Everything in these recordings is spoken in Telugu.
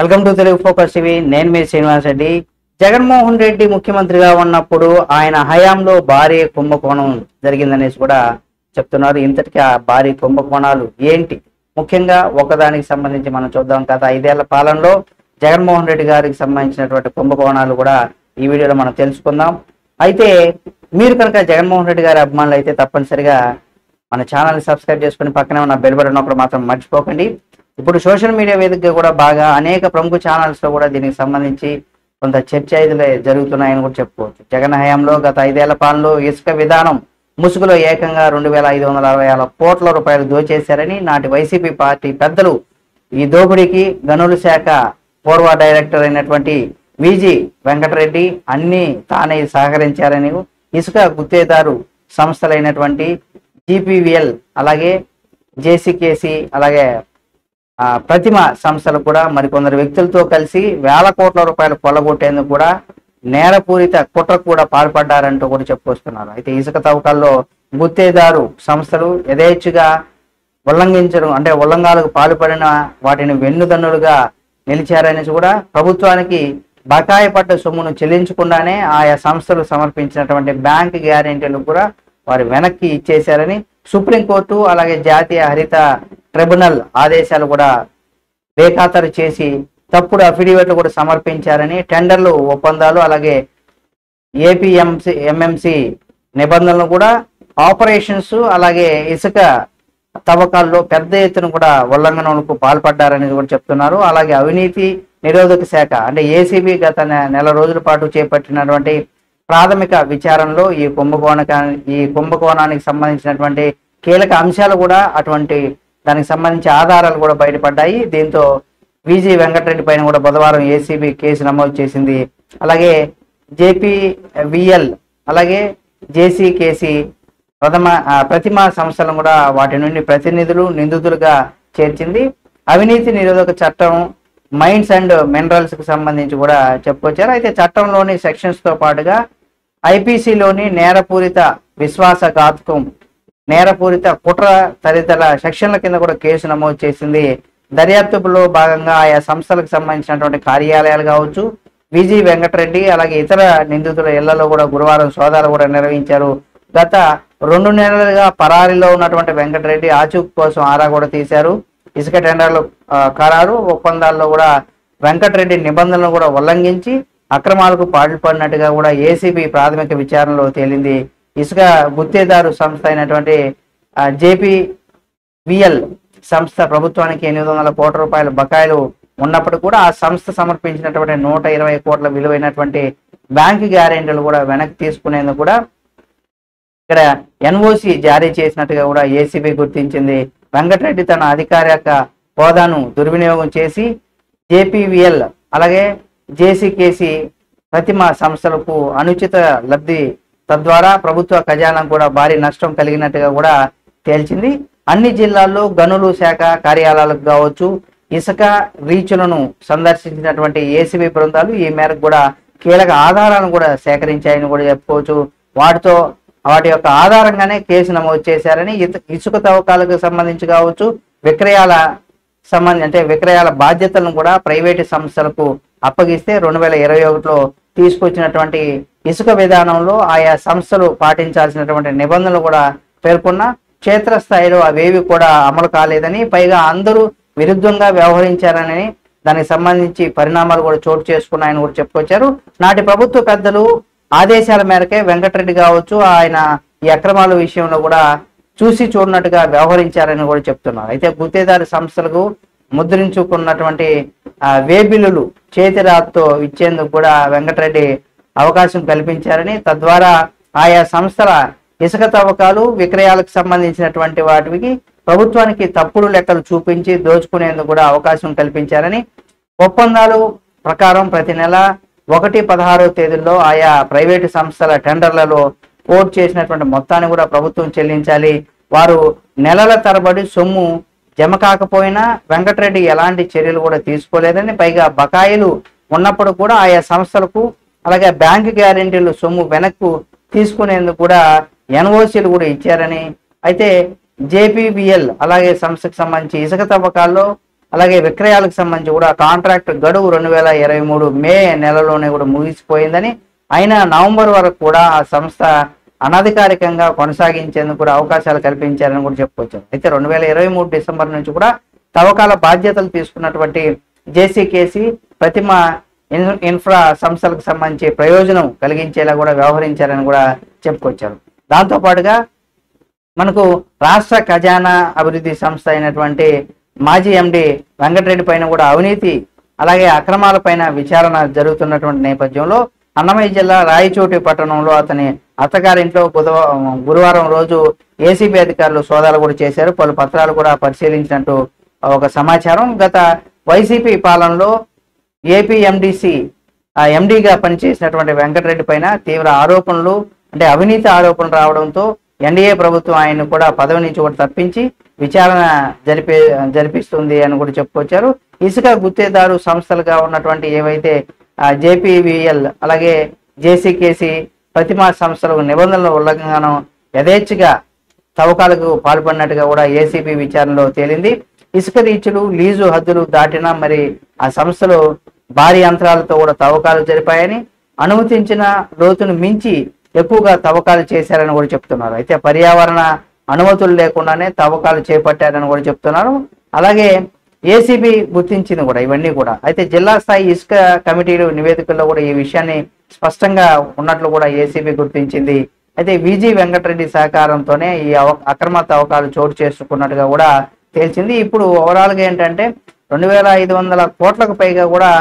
Welcome to Telugu focus TV. నేను మీ శ్రీనివాస్ రెడ్డి. జగన్మోహన్ రెడ్డి ముఖ్యమంత్రిగా ఉన్నప్పుడు ఆయన హయాంలో భారీ కుంభకోణం జరిగిందనేసి కూడా చెప్తున్నారు. ఇంతటికి ఆ భారీ కుంభకోణాలు ఏంటి, ముఖ్యంగా ఒకదానికి సంబంధించి మనం చూద్దాం. గత 5 ఏళ్ల పాలనలో జగన్మోహన్ రెడ్డి గారికి సంబంధించినటువంటి కుంభకోణాలు కూడా ఈ వీడియోలో మనం తెలుసుకుందాం. అయితే మీరు కనుక జగన్మోహన్ రెడ్డి గారి అభిమానులు అయితే తప్పనిసరిగా మన ఛానల్ని సబ్స్క్రైబ్ చేసుకుని పక్కనే ఉన్న బెల్ బటన్ నొక్కడం మాత్రం మర్చిపోకండి. ఇప్పుడు సోషల్ మీడియా వేదికగా కూడా బాగా అనేక ప్రముఖ ఛానల్స్లో కూడా దీనికి సంబంధించి కొంత చర్చ అయితే జరుగుతున్నాయని కూడా చెప్పుకోవచ్చు. జగన్ హయాంలో గత 5 ఏళ్ల పాలనలో ఇసుక విధానం ముసుగులో ఏకంగా 2,566 కోట్ల రూపాయలు దోచేశారని నాటి వైసీపీ పార్టీ పెద్దలు ఈ దోపిడీకి గనుల శాఖ పూర్వ డైరెక్టర్ అయినటువంటి విజి వెంకటరెడ్డి అన్ని తానే సహకరించారని, ఇసుక గుత్తేదారు సంస్థలైనటువంటి జిపివిఎల్ అలాగే జేసీకేసి అలాగే ప్రతిమ సంస్థలు కూడా మరికొందరు వ్యక్తులతో కలిసి వేల కోట్ల రూపాయలు కొల్లగొట్టేందుకు కూడా నేరపూరిత కుట్రకు కూడా పాల్పడ్డారంటూ కూడా చెప్పుకొస్తున్నారు. అయితే ఇసుక తవ్వకాల్లో గుత్తేదారు సంస్థలు యథేచ్ఛగా ఉల్లంఘాలకు పాల్పడిన వాటిని వెన్నుదన్నులుగా నిలిచారనేసి కూడా ప్రభుత్వానికి బకాయి పడ్డ సొమ్మును చెల్లించకుండానే ఆయా సంస్థలు సమర్పించినటువంటి బ్యాంక్ గ్యారెంటీలు కూడా వారు వెనక్కి ఇచ్చేశారని సుప్రీంకోర్టు అలాగే జాతీయ హరిత ట్రిబ్యునల్ ఆదేశాలు కూడా బేఖాతరు చేసి తప్పుడు అఫిడవిట్లు కూడా సమర్పించారని, టెండర్లు ఒప్పందాలు అలాగే ఎంఎంసి నిబంధనలు కూడా ఆపరేషన్స్ అలాగే ఇసుక తవ్వకాల్లో పెద్ద ఎత్తున కూడా ఉల్లంఘనలకు పాల్పడ్డారని కూడా చెప్తున్నారు. అలాగే అవినీతి నిరోధక శాఖ అంటే ఏసీబీ గత నెల రోజుల పాటు చేపట్టినటువంటి ప్రాథమిక విచారణలో ఈ కుంభకోణానికి సంబంధించినటువంటి కీలక అంశాలు కూడా అటువంటి దానికి సంబంధించి ఆధారాలు కూడా బయటపడ్డాయి. దీంతో విజి వెంకటరెడ్డి పైన కూడా బుధవారం ఏసీబీ కేసు నమోదు చేసింది. అలాగే జేపీవిఎల్ అలాగే జేసీకేసి ప్రతిమ సంస్థలను కూడా వాటి నుండి ప్రతినిధులు నిందితులుగా చేర్చింది. అవినీతి నిరోధక చట్టం మైన్స్ అండ్ మినరల్స్ కి సంబంధించి కూడా చెప్పుకొచ్చారు. అయితే చట్టంలోని సెక్షన్స్ తో పాటుగా ఐపీసీలోని నేరపూరిత విశ్వాసఘాతకం, నేరపూరిత కుట్ర తదితర సెక్షన్ల కింద కూడా కేసు నమోదు చేసింది. దర్యాప్తులో భాగంగా ఆయా సంస్థలకు సంబంధించినటువంటి కార్యాలయాలు కావచ్చు, విజి వెంకటరెడ్డి అలాగే ఇతర నిందితుల ఇళ్లలో కూడా గురువారం సోదాలు కూడా నిర్వహించారు. గత 2 నెలలుగా పరారీలో ఉన్నటువంటి వెంకటరెడ్డి ఆచూకీ కోసం ఆరా కూడా తీశారు. ఇసుక టెండర్లు ఖరారు ఒప్పందాల్లో కూడా వెంకటరెడ్డి నిబంధనలు కూడా ఉల్లంఘించి అక్రమాలకు పాల్పడినట్టుగా కూడా ఏసీబీ ప్రాథమిక విచారణలో తేలింది. ఇసుక గుత్తేదారు సంస్థ అయినటువంటి జేపీవిఎల్ సంస్థ ప్రభుత్వానికి 800 కోట్ల రూపాయల బకాయిలు ఉన్నప్పుడు కూడా ఆ సంస్థ సమర్పించినటువంటి 120 కోట్ల విలువైనటువంటి బ్యాంకు గ్యారెంటీలు కూడా వెనక్కి తీసుకునేందుకు కూడా ఇక్కడ ఎన్ఓసి జారీ చేసినట్టుగా కూడా ఏసీబీ గుర్తించింది. వెంకటరెడ్డి తన అధికారిక హోదాను దుర్వినియోగం చేసి జేపీవిఎల్ అలాగే జేసీకేసి ప్రతిమ సంస్థలకు అనుచిత లబ్ధి, తద్వారా ప్రభుత్వ ఖజానాకు కూడా భారీ నష్టం కలిగినట్టుగా కూడా తేల్చింది. అన్ని జిల్లాల్లో గనులు శాఖ కార్యాలయాలకు కావచ్చు ఇసుక రీచులను సందర్శించినటువంటి ఏసీబీ బృందాలు ఈ మేరకు కూడా కీలక ఆధారాలను కూడా సేకరించాయని కూడా చెప్పుకోవచ్చు. వాటి యొక్క ఆధారంగానే కేసు నమోదు చేశారని, ఇసుక తవ్వకాలకు సంబంధించి కావచ్చు విక్రయాల బాధ్యతలను కూడా ప్రైవేటు సంస్థలకు అప్పగిస్తే 2021లో తీసుకొచ్చినటువంటి ఇసుక విధానంలో ఆయా సంస్థలు పాటించాల్సినటువంటి నిబంధనలు కూడా పేర్కొన్న క్షేత్రస్థాయిలో అవేవి కూడా అమలు కాలేదని, పైగా అందరూ విరుద్ధంగా వ్యవహరించారని, దానికి సంబంధించి పరిణామాలు కూడా చోటు చేసుకున్నాయని కూడా చెప్పుకొచ్చారు. నాటి ప్రభుత్వ పెద్దలు ఆదేశాల మేరకే వెంకటరెడ్డి కావచ్చు ఆయన ఈ అక్రమాల విషయంలో కూడా చూసి చూడనట్టుగా వ్యవహరించారని కూడా చెప్తున్నారు. అయితే గుత్తేదారు సంస్థలకు ముద్రించుకున్నటువంటి వే బిల్లులు చేతిరాత్తో ఇచ్చేందుకు కూడా వెంకటరెడ్డి అవకాశం కల్పించారని, తద్వారా ఆయా సంస్థల ఇసుక తవ్వకాలు విక్రయాలకు సంబంధించినటువంటి వాటికి ప్రభుత్వానికి తప్పుడు లెక్కలు చూపించి దోచుకునేందుకు కూడా అవకాశం కల్పించారని, ఒప్పందాలు ప్రకారం ప్రతి నెల 1-16 తేదీల్లో ఆయా ప్రైవేటు సంస్థల టెండర్లలో కోట్ చేసినటువంటి మొత్తాన్ని కూడా ప్రభుత్వం చెల్లించాలి. వారు నెలల తరబడి సొమ్ము జమ కాకపోయినా వెంకటరెడ్డి ఎలాంటి చర్యలు కూడా తీసుకోలేదని, పైగా బకాయిలు ఉన్నప్పుడు కూడా ఆయా సంస్థలకు అలాగే బ్యాంకు గ్యారెంటీలు సొమ్ము వెనక్కు తీసుకునేందుకు కూడా ఎన్ఓసీలు కూడా ఇచ్చారని, అయితే జేపీవిఎల్ అలాగే సంస్థకు సంబంధించి ఇసుక తవ్వకాల్లో అలాగే విక్రయాలకు సంబంధించి కూడా కాంట్రాక్ట్ గడువు 2023 మే నెలలోనే కూడా ముగిసిపోయిందని, అయినా నవంబర్ వరకు కూడా ఆ సంస్థ అనధికారికంగా కొనసాగించేందుకు కూడా అవకాశాలు కల్పించారని కూడా చెప్పుకోవచ్చు. అయితే 2023 డిసెంబర్ నుంచి కూడా తవ్వకాల బాధ్యతలు తీసుకున్నటువంటి జేసీకేసీ ప్రతిమ ఇన్ఫ్రా సంస్థలకు సంబంధించి ప్రయోజనం కలిగించేలా కూడా వ్యవహరించారని కూడా చెప్పుకొచ్చారు. దాంతోపాటుగా మనకు రాష్ట్ర ఖజానా అభివృద్ధి సంస్థ అయినటువంటి మాజీ ఎండి వెంకటరెడ్డి పైన కూడా అవినీతి అలాగే అక్రమాల పైన విచారణ జరుగుతున్నటువంటి నేపథ్యంలో అన్నమయ్య జిల్లా రాయచోటి పట్టణంలో అతని అత్తగారింట్లో గురువారం రోజు ఏసీబీ అధికారులు సోదాలు కూడా చేశారు. పలు పత్రాలు కూడా పరిశీలించినట్టు ఒక సమాచారం. గత వైసీపీ పాలనలో ఏపీ ఎండీగా పనిచేసినటువంటి వెంకటరెడ్డి పైన తీవ్ర ఆరోపణలు అంటే అవినీతి ఆరోపణలు రావడంతో ఎన్డీఏ ప్రభుత్వం ఆయన కూడా పదవి నుంచి కూడా తప్పించి విచారణ జరిపిస్తుంది అని కూడా చెప్పుకొచ్చారు. ఇసుక గుత్తేదారు సంస్థలుగా ఉన్నటువంటి ఏవైతే జేపీవీఎల్ అలాగే జేసీకేసీ ప్రతిమా సంస్థలకు నిబంధనల ఉల్లంఘన యథేచ్ఛగా తవ్వకాలకు పాల్పడినట్టుగా కూడా ఏసీబీ విచారణలో తేలింది. ఇసుక రీచులు లీజు హద్దులు దాటినా మరి ఆ సంస్థలు భారీ యంత్రాలతో కూడా తవ్వకాలు జరిపాయని, అనుమతించిన లోతును మించి ఎక్కువగా తవ్వకాలు చేశారని కూడా చెప్తున్నారు. అయితే పర్యావరణ అనుమతులు లేకుండానే తవ్వకాలు చేపట్టారని కూడా చెప్తున్నారు. అలాగే ఏసీబీ గుర్తించింది కూడా ఇవన్నీ కూడా. అయితే జిల్లా స్థాయి ఇసుక కమిటీలు నివేదికల్లో కూడా ఈ విషయాన్ని స్పష్టంగా ఉన్నట్లు కూడా ఏసీబీ గుర్తించింది. అయితే విజి వెంకటరెడ్డి సహకారంతోనే ఈ అక్రమ తవ్వకాలు చోటు చేసుకున్నట్టుగా కూడా తేల్చింది. ఇప్పుడు ఓవరాల్గా ఏంటంటే 2500 కోట్లకు పైగా కూడా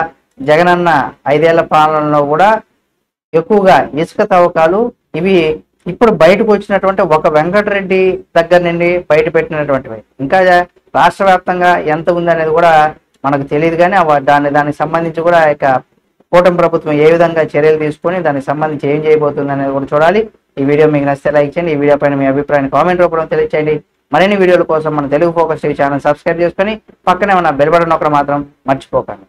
జగనన్న 5 ఏళ్ల పాలనలో కూడా ఎక్కువగా ఇసుక తవ్వకాలు ఇవి ఇప్పుడు బయటకు వచ్చినటువంటి ఒక వెంకటరెడ్డి దగ్గర నుండి బయట పెట్టినటువంటివి. ఇంకా రాష్ట్ర వ్యాప్తంగా ఎంత ఉంది అనేది కూడా మనకు తెలియదు, కానీ దానికి సంబంధించి కూడా ఇక కూటమి ప్రభుత్వం ఏ విధంగా చర్యలు తీసుకొని దానికి సంబంధించి ఏం చేయబోతుంది అనేది కూడా చూడాలి. ఈ వీడియో మీకు నచ్చితే లైక్ చేయండి. ఈ వీడియో పైన మీ అభిప్రాయాన్ని కామెంట్ రూపంలో తెలియచేయండి. మరిన్ని వీడియోల కోసం మన Telugu focus TV channel subscribe చేసుకొని పక్కనే ఉన్న బెల్ బటన్ నొక్కడం మాత్రం మర్చిపోకండి.